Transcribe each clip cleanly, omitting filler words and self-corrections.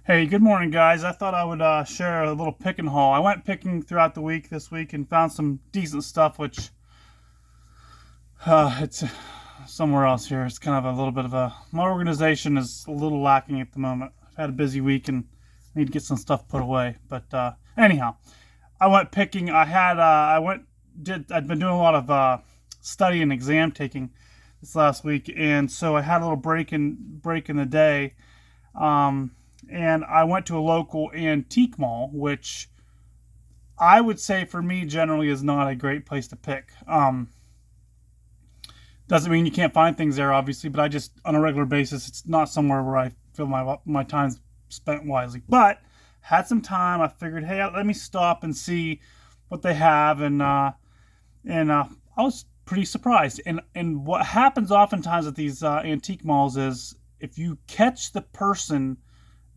Hey, good morning, guys. I thought I would share a little picking haul. I went picking throughout the week this week and found some decent stuff, which it's somewhere else here. It's kind of a little bit of my organization is a little lacking at the moment. I've had a busy week and need to get some stuff put away. But anyhow, I went picking. I'd been doing a lot of study and exam taking this last week, and so I had a little break in the day. Um, and I went to a local antique mall, which I would say for me generally is not a great place to pick. Doesn't mean you can't find things there, obviously, but I just on a regular basis, it's not somewhere where I feel my time's spent wisely. But had some time, I figured, hey, let me stop and see what they have, and I was pretty surprised. And what happens oftentimes at these antique malls is if you catch the person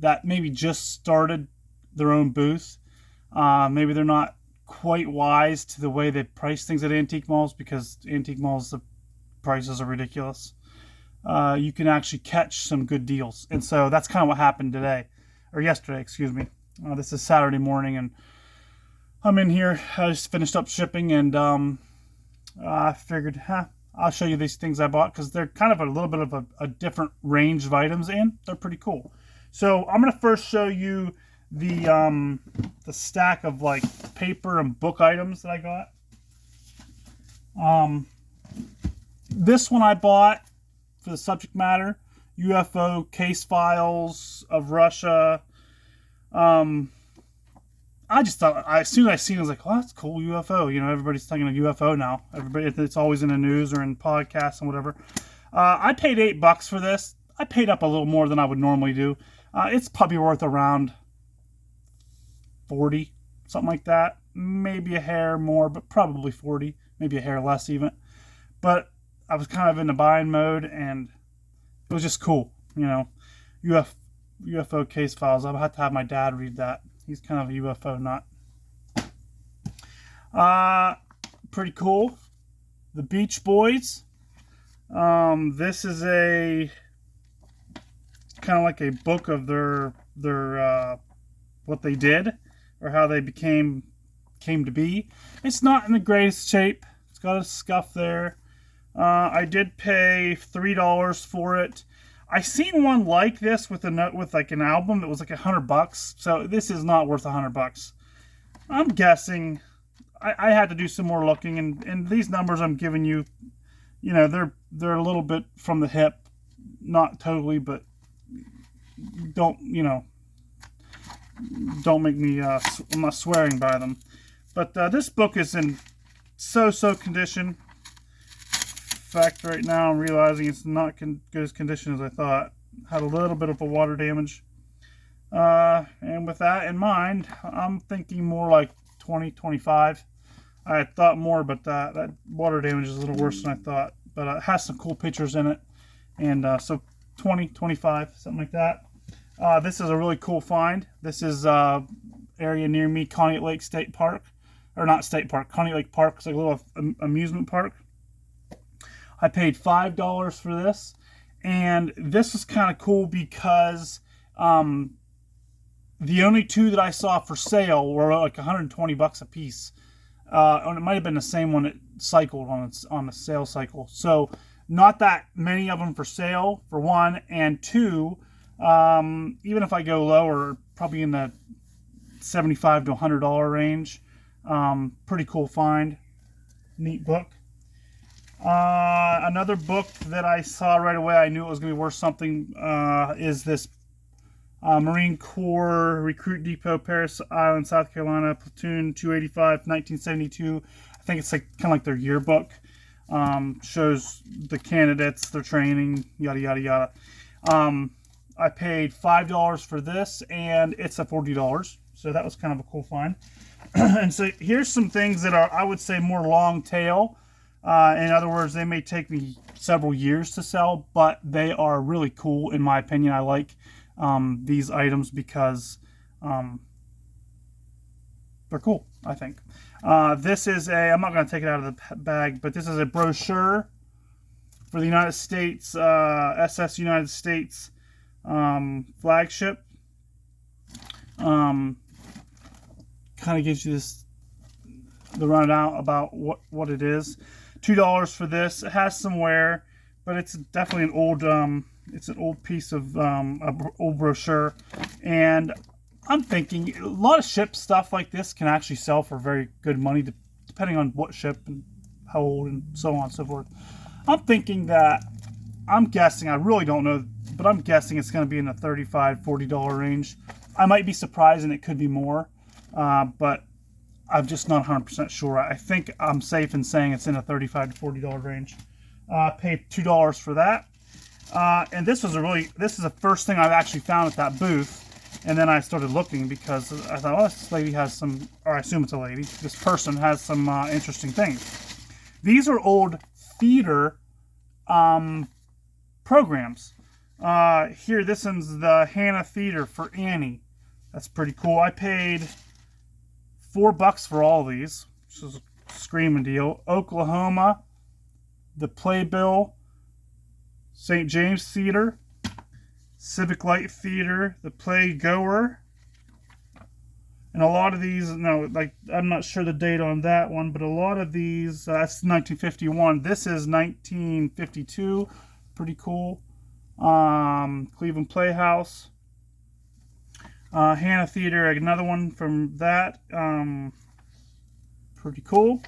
that maybe just started their own booth. Maybe they're not quite wise to the way they price things at antique malls because antique malls, the prices are ridiculous. You can actually catch some good deals. And so that's kind of what happened today, or yesterday, excuse me. This is Saturday morning, and I'm in here. I just finished up shipping, and I figured, I'll show you these things I bought because they're kind of a little bit of a different range of items, and they're pretty cool. So I'm gonna first show you the stack of like paper and book items that I got. This one I bought for the subject matter: UFO case files of Russia. I just thought, as soon as I seen it, I was like, "Oh, that's cool, UFO." You know, everybody's talking about UFO now. It's always in the news or in podcasts and whatever. I paid $8 for this. I paid up a little more than I would normally do. It's probably worth around 40, something like that. Maybe a hair more, but probably 40, maybe a hair less even. But I was kind of in the buying mode, and it was just cool, you know. UFO case files. I'll have to have my dad read that. He's kind of a UFO nut. Pretty cool. The Beach Boys. This is a kind of like a book of their what they did or how they came to be. It's not in the greatest shape. It's got a scuff there. I did pay $3 for it. I seen one like this with like an album that was like $100. So this is not worth $100. I'm guessing. I had to do some more looking, and these numbers I'm giving you, you know, they're a little bit from the hip, not totally, but don't make me. I'm not swearing by them, but this book is in so condition. In fact, right now I'm realizing it's not good as condition as I thought. Had a little bit of a water damage. And with that in mind, I'm thinking more like 20, 25. I had thought more, but that water damage is a little worse than I thought. But it has some cool pictures in it. And so 20, 25, something like that. This is a really cool find. This is area near me, Conneaut Lake State Park. Or not State Park, Conneaut Lake Park. It's like a little amusement park. I paid $5 for this, and this was kind of cool because the only two that I saw for sale were like $120 a piece, and it might have been the same one that cycled on the sale cycle. So not that many of them for sale, for one, and two, even if I go lower, probably in the $75 to $100 range. Pretty cool find, neat book. Another book that I saw right away, I knew it was going to be worth something, is this Marine Corps Recruit Depot, Paris Island, South Carolina, Platoon 285, 1972. I think it's like kind of like their yearbook. Shows the candidates, their training, yada, yada, yada. I paid $5 for this, and it's a $40. So that was kind of a cool find. And so here's some things that are, I would say, more long tail. In other words, they may take me several years to sell, but they are really cool in my opinion. I like these items because they're cool, I think. This is I'm not going to take it out of the bag, but this is a brochure for the United States, SS United States flagship. Kind of gives you the rundown about what it is. $2 for this. It has some wear, but it's definitely an old piece of old brochure. And I'm thinking a lot of ship stuff like this can actually sell for very good money, depending on what ship and how old and so on and so forth. I'm guessing, I really don't know, but I'm guessing it's going to be in the $35, $40 range. I might be surprised and it could be more, but I'm just not 100% sure. I think I'm safe in saying it's in a $35 to $40 range. Paid $2 for that. And this is the first thing I've actually found at that booth. And then I started looking because I thought, oh, this lady has some, or I assume it's a lady, this person has some interesting things. These are old theater programs. Here, this one's the Hannah Theater for Annie. That's pretty cool. I paid $4 for all of these, which is a screaming deal. Oklahoma, the Playbill, St. James Theater, Civic Light Theater, the Playgoer, and a lot of these, I'm not sure the date on that one, but a lot of these, that's 1951. This is 1952, pretty cool. Cleveland Playhouse, Hannah Theater, another one from that, pretty cool.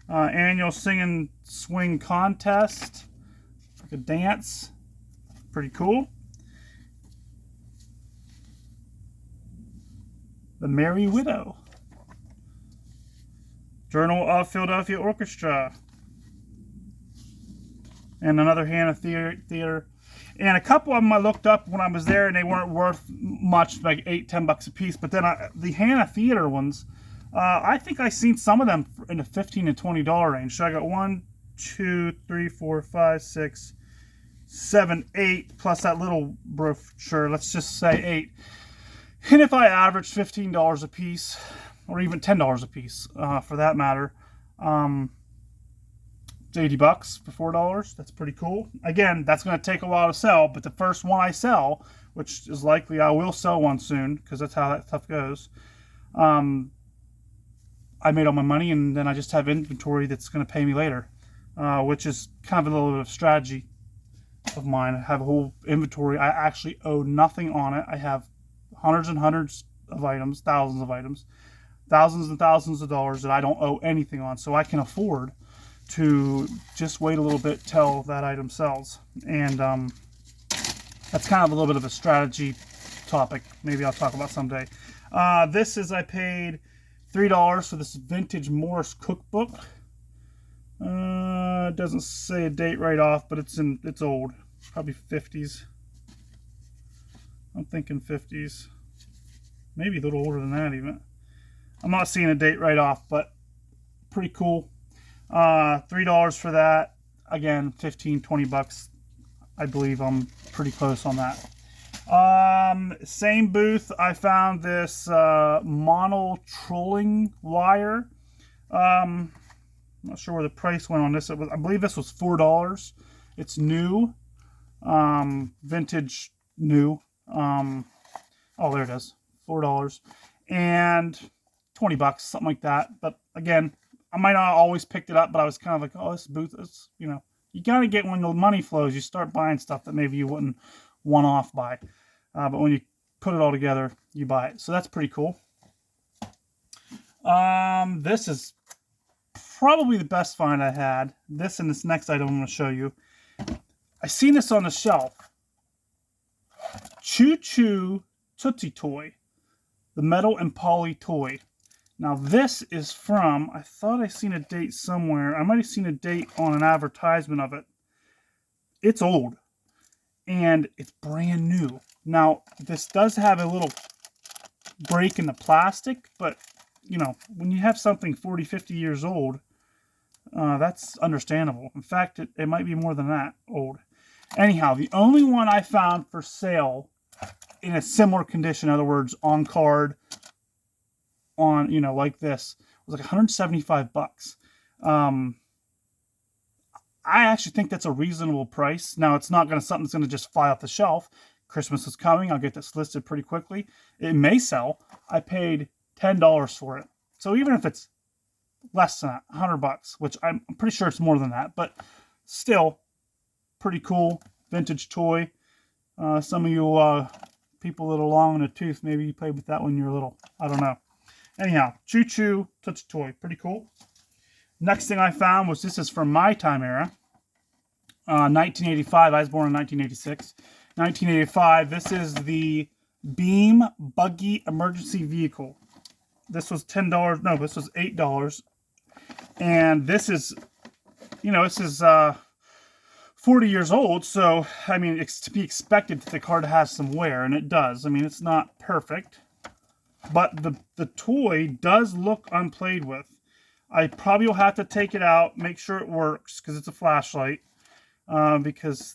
Annual Sing and Swing Contest, like a dance, pretty cool. The Merry Widow, Journal of Philadelphia Orchestra, and another Hannah Theater. And a couple of them I looked up when I was there, and they weren't worth much, like $8-10 a piece. But then the Hannah Theater ones, I think I seen some of them in the $15 to $20 range. So I got 1, 2, 3, 4, 5, 6, 7, 8, plus that little brochure. Let's just say 8. And if I average $15 a piece, or even $10 a piece, for that matter, it's $80 for $4. That's pretty cool. Again, that's going to take a while to sell, but the first one I sell, which is likely I will sell one soon, because that's how that stuff goes, I made all my money, and then I just have inventory that's going to pay me later, which is kind of a little bit of strategy of mine. I have a whole inventory. I actually owe nothing on it. I have hundreds and hundreds of items, thousands of items, thousands and thousands of dollars that I don't owe anything on, so I can afford to just wait a little bit till that item sells. And that's kind of a little bit of a strategy topic. Maybe I'll talk about someday. I paid $3 for this vintage Morris cookbook. It doesn't say a date right off, but it's old, probably 50s. I'm thinking 50s, maybe a little older than that even. I'm not seeing a date right off, but pretty cool. $3 for that. Again, $15-20. I believe I'm pretty close on that. Same booth, I found this mono trolling wire. I'm not sure where the price went on this. I believe this was $4. It's new, vintage new. Oh, there it is, $4 and $20, something like that. But again, I might not always picked it up, but I was kind of like, oh, this booth is, you gotta get, when the money flows, you start buying stuff that maybe you wouldn't one-off buy. But when you put it all together, you buy it. So that's pretty cool. This is probably the best find I had. This and this next item I'm going to show you. I seen this on the shelf. Choo Choo Tootsie Toy. The Metal and Poly toy. Now this is from, I thought I seen a date somewhere. I might have seen a date on an advertisement of it. It's old. And it's brand new. Now, this does have a little break in the plastic, but, when you have something 40, 50 years old, that's understandable. In fact, it might be more than that old. Anyhow, the only one I found for sale in a similar condition, in other words, on card, on, like this, was like $175. I actually think that's a reasonable price. Now, it's not something that's going to just fly off the shelf. Christmas is coming. I'll get this listed pretty quickly. It may sell. I paid $10 for it. So even if it's less than that, $100, which I'm pretty sure it's more than that, but still pretty cool vintage toy. Some of you people that are long in the tooth, maybe you played with that when you were little. I don't know. Anyhow, Choo Choo Touch Toy. Pretty cool. Next thing I found was, this is from my time era. 1985. I was born in 1986. 1985. This is the Beam Buggy Emergency Vehicle. This was $10. No, this was $8. And this is, this is 40 years old. So, I mean, it's to be expected that the card has some wear, and it does. I mean, it's not perfect. But the toy does look unplayed with. I probably will have to take it out, make sure it works, because it's a flashlight. Because,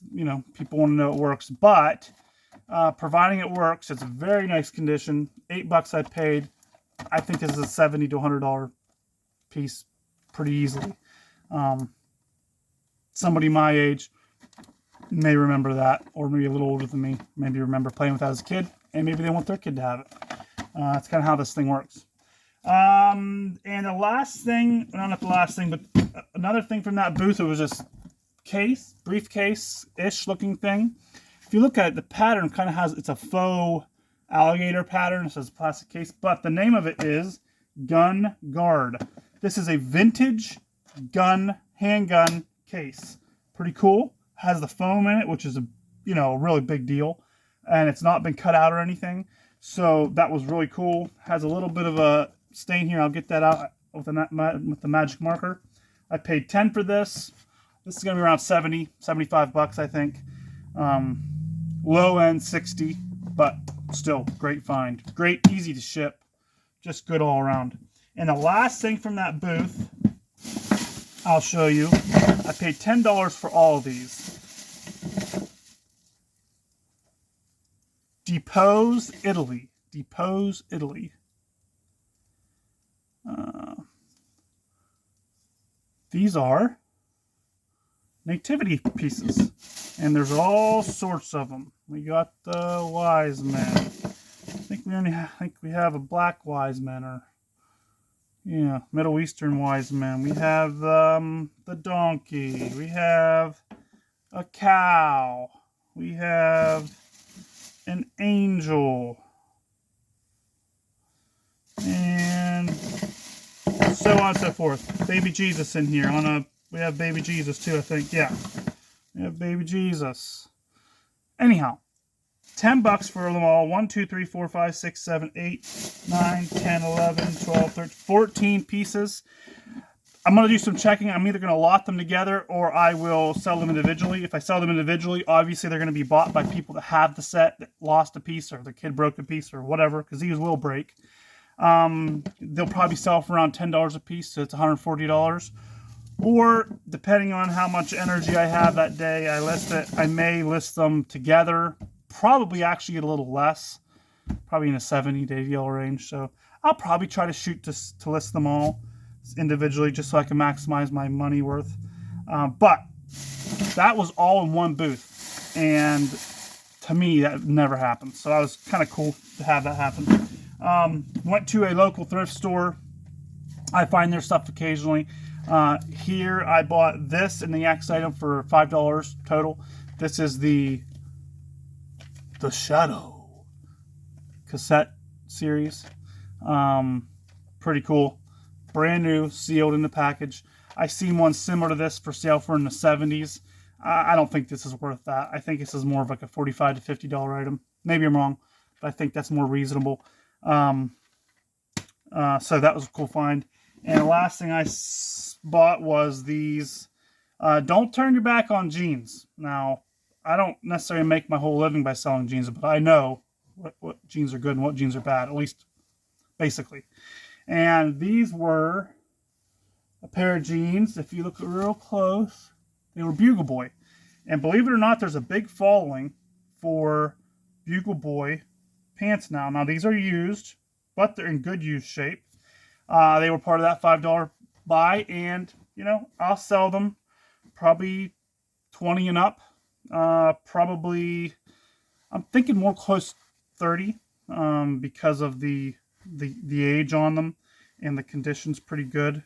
people want to know it works. But, providing it works, it's a very nice condition. $8 I paid. I think this is a $70 to $100 piece pretty easily. Somebody my age may remember that, or maybe a little older than me. Maybe remember playing with that as a kid, and maybe they want their kid to have it. That's kind of how this thing works. And the last thing, not the last thing, but another thing from that booth, it was this case, briefcase-ish looking thing. If you look at it, the pattern kind of has, it's a faux alligator pattern. It says plastic case, but the name of it is Gun Guard. This is a vintage handgun case. Pretty cool. Has the foam in it, which is a really big deal, and it's not been cut out or anything. So that was really cool. Has a little bit of a stain here. I'll get that out with the magic marker. I paid $10 for this. This is gonna be around $70, $75, I think. Low end $60, but still great find. Great, easy to ship, just good all around. And the last thing from that booth, I'll show you. I paid $10 for all of these. Depose, Italy. Depose, Italy. These are nativity pieces, and there's all sorts of them. We got the wise men. I think we have a black wise man, or Middle Eastern wise men. We have the donkey. We have a cow. We have an angel, and so on and so forth. Baby Jesus in here. We have baby Jesus too, I think. Yeah, we have baby Jesus. Anyhow, $10 for them all. 1, 2, 3, 4, 5, 6, 7, 8, 9, 10, 11, 12, 13, 14 pieces. I'm going to do some checking. I'm either going to lot them together, or I will sell them individually. If I sell them individually, obviously they're going to be bought by people that have the set, that lost a piece, or the kid broke a piece, or whatever, because these will break. They'll probably sell for around $10 a piece, so it's $140. Or, depending on how much energy I have that day, I may list them together. Probably actually get a little less. Probably in the $70 to $80 range. So, I'll probably try to shoot to list them all individually, just so I can maximize my money worth. But that was all in one booth, and to me that never happened, so that was kind of cool to have that happen. Went to a local thrift store. I find their stuff occasionally. Here I bought this and the X item for $5 total. This is the Shadow cassette series. Pretty cool. Brand new, sealed in the package. I seen one similar to this for sale for in the 70s. I don't think this is worth that. I think this is more of like a $45 to $50 item. Maybe I'm wrong, but I think that's more reasonable. So that was a cool find. And the last thing I bought was these Don't Turn Your Back on Jeans. Now, I don't necessarily make my whole living by selling jeans, but I know what jeans are good and what jeans are bad, at least basically. And these were a pair of jeans. If you look real close, they were Bugle Boy. And believe it or not, there's a big following for Bugle Boy pants now. Now, these are used, but they're in good use shape. They were part of that $5 buy, and, I'll sell them probably 20 and up. Probably I'm thinking more close 30 because of the age on them, and the condition's pretty good.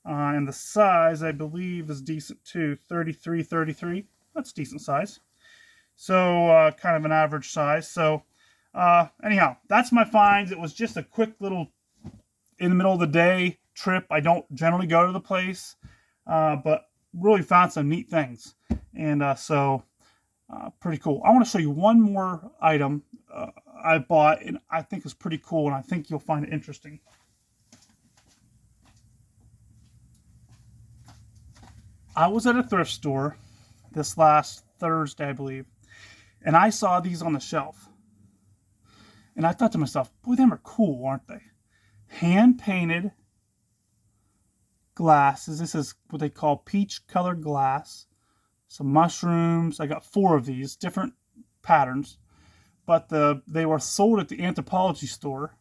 And the size, I believe, is decent too. 33, 33. That's decent size. So kind of an average size. So anyhow, that's my finds. It was just a quick little in the middle of the day trip. I don't generally go to the place, but really found some neat things. And so pretty cool. I want to show you one more item I bought, and I think is pretty cool, and I think you'll find it interesting. I was at a thrift store this last Thursday, I believe, and I saw these on the shelf. And I thought to myself, boy, them are cool, aren't they? Hand-painted glasses. This is what they call peach colored glass. Some mushrooms. I got 4 of these, different patterns. But they were sold at the Anthropology store.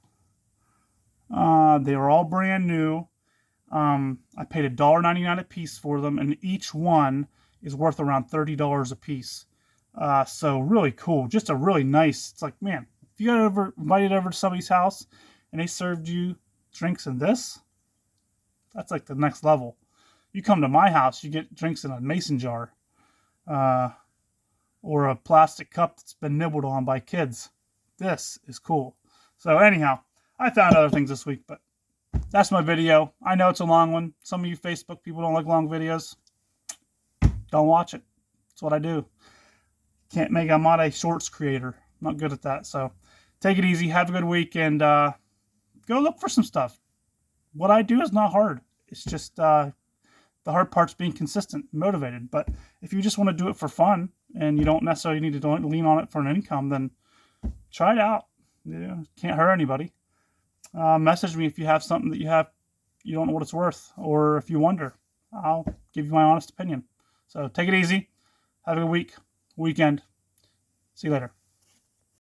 They were all brand new. I paid $1.99 a piece for them, and each one is worth around $30 a piece. So really cool. Just a really nice, it's like, man, if you got ever invited over to somebody's house and they served you drinks in this, that's like the next level. You come to my house, you get drinks in a mason jar, or a plastic cup that's been nibbled on by kids. This is cool. So anyhow, I found other things this week, but that's my video. I know it's a long one. Some of you Facebook people don't like long videos. Don't watch it. That's what I do. I'm not a shorts creator. I'm not good at that. So take it easy. Have a good week, and go look for some stuff. What I do is not hard. It's just the hard part's being consistent, motivated. But if you just want to do it for fun and you don't necessarily need to lean on it for an income, then try it out. Can't hurt anybody. Message me if you have something that you don't know what it's worth, or if you wonder. I'll give you my honest opinion. So take it easy. Have a good weekend. See you later.